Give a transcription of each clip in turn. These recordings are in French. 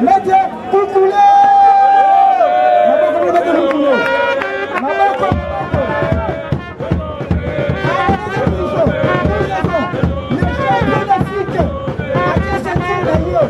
Mettez Koukoulé. Maboko mettez Koukoulé. Maboko. Les champions d'Afrique. Adieu sentir d'ailleurs.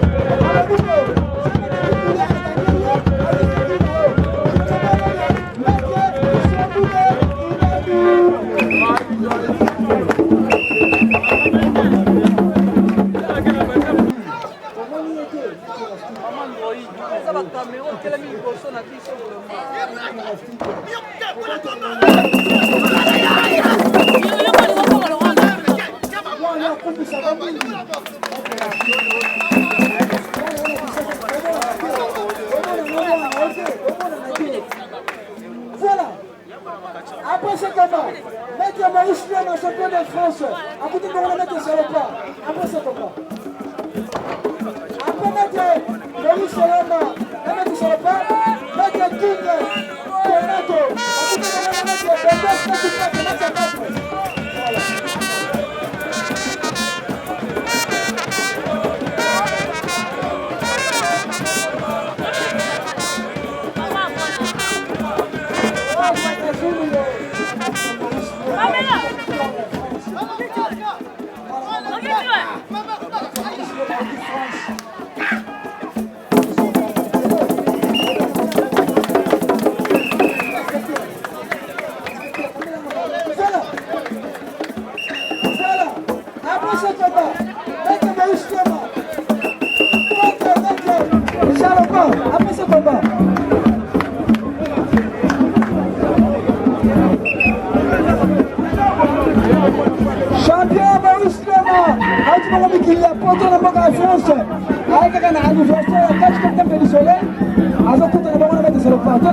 Voilà. Après ce combat, Maître Maurice Lema, champion de France. À côté de moi, Maître Salopa. Après ce combat. Après Maître Maurice Lema, Maître Salopa, Maître King, Renato. À côté de moi, Maître Bébé, voilà. Après ce combat, champion Maurice Lema, il a porté la banque à France. Avec un adversaire, 4 comme du soleil, avec tout le monde, on a mis sur le partout,